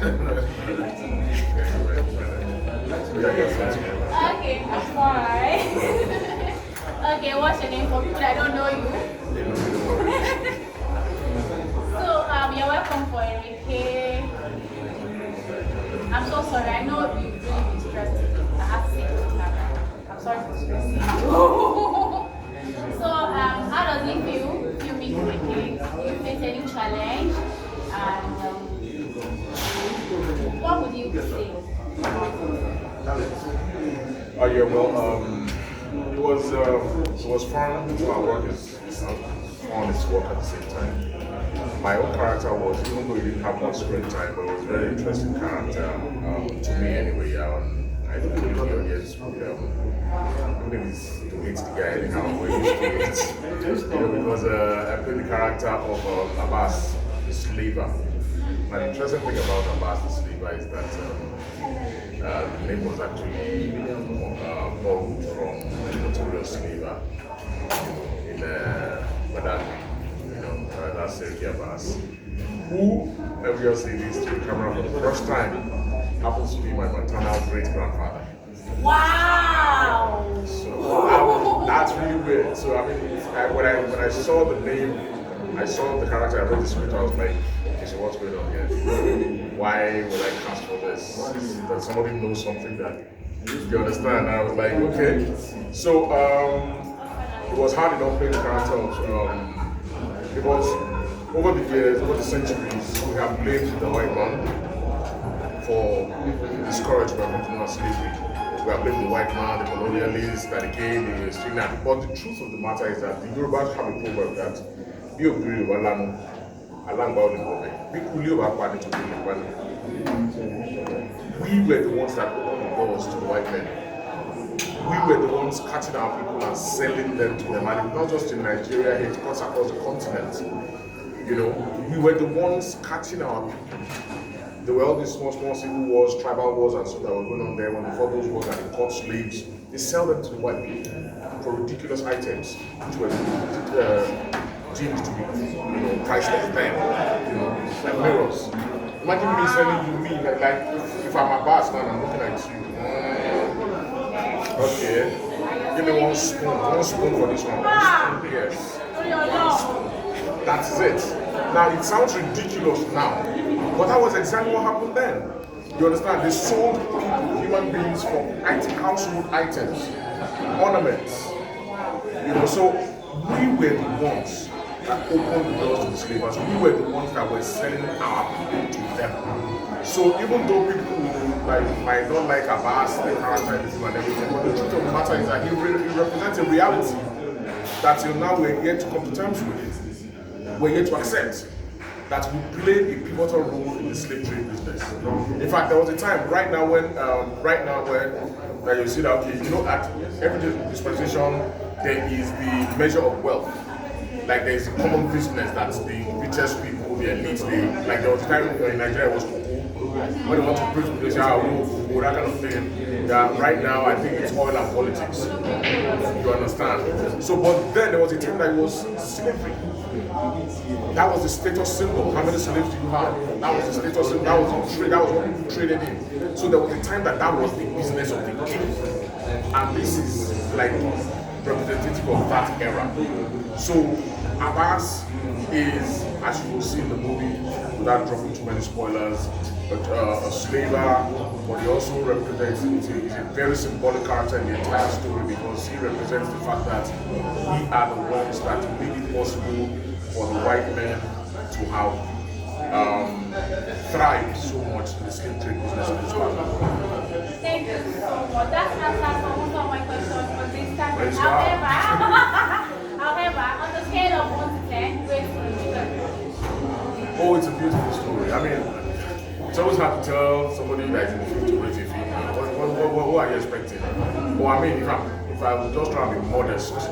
Okay, I'm fine. Okay, what's your name for people that don't know you? So, you're welcome for Ireke. I'm so sorry. I know you've really been stressed. I have to say it. I'm sorry for stressing you. So, how does it feel filming Ireke? Do you face any challenge? And what would you say? Oh yeah, well, it was fun. My work is fun. It's work at the same time. My own character was, even though he didn't have much screen time, but it was a very interesting character to me anyway. I don't believe the audience would even if to hate the guy anyhow, but used to it. Because I played the character of Abbas, the slaver. Now the interesting thing about Abbas, the slaver, is that the name was actually borrowed from a notorious slaver in Badagry, that's Ireke Abbas, who, let me just say this to the camera for the first time, happens to be my maternal great-grandfather. Wow! So that's really weird. So I mean, when I saw the name, I saw the character, I read the script, I was like, okay, so what's going on here? Why would I cast for this? Does somebody know something that you understand? And I was like, okay. So it was hard enough playing the character because over the years, over the centuries, we have blamed the white man for discouragement of continuous slavery. We have blamed the white man, the colonialists, the gay, the streamer. But the truth of the matter is that the Yorubas have a proverb that we were the ones that opened the doors to the white men. We were the ones catching our people and selling them to them, and not just in Nigeria, it cuts across the continent. We were the ones catching our people. There were all these small civil wars, tribal wars, and so that were going on there. When they fought those wars and they caught slaves, they sell them to the white people for ridiculous items, which were deemed to be, priceless then, like mirrors. Imagine me selling you me, like if I'm a boss now and I'm looking at you. Okay, give me one spoon for this one. One spoon, yes. That is it. Now it sounds ridiculous now, but that was exactly what happened then. You understand? They sold people, human beings, for household items, ornaments. So we were the ones that opened the doors to the slavers. We were the ones that were selling our people to them. So even though people might not like Abbas, the character and everything, but the truth of the matter is that he represents a reality that till now we're yet to come to terms with. We're yet to accept that we played a pivotal role in the slave trade business. In fact, there was a time right now when that you see that at every dispensation there is the measure of wealth. Like there is a common business that the richest people, the elites, like there was a time in Nigeria it was cocoa. When they want to preach, they say, that kind of thing. Yeah, right now I think it's oil and politics. You understand? So, but then there was a time that it was slavery. That was the status symbol. How many slaves do you have? That was the status symbol. That was what people traded in. So there was a time that was the business of the king. And this is like representative of that era. So Abbas is, as you will see in the movie, without dropping too many spoilers, a slaver, but he also represents, he's a very symbolic character in the entire story because he represents the fact that we are the ones that made it possible for the white men to have thrived so much in the slave trade business in this part. Thank you so much. That's answered most of my questions for this time. However, on the scale of 1 to 10, rate for the Oh, it's a beautiful story. I mean, it's always hard to tell somebody that is in the film to rate a film. What are you expecting? Well, I mean, if I would just try to be modest, but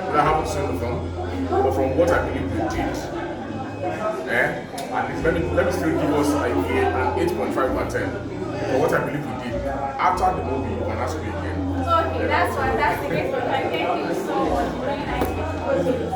I haven't seen the film. But from what I believe we did, at least let me still give us an 8.5 out of 10. For what I believe we did. After the movie, you can ask me again. Okay, that's fantastic. Thank you so much. Very nice.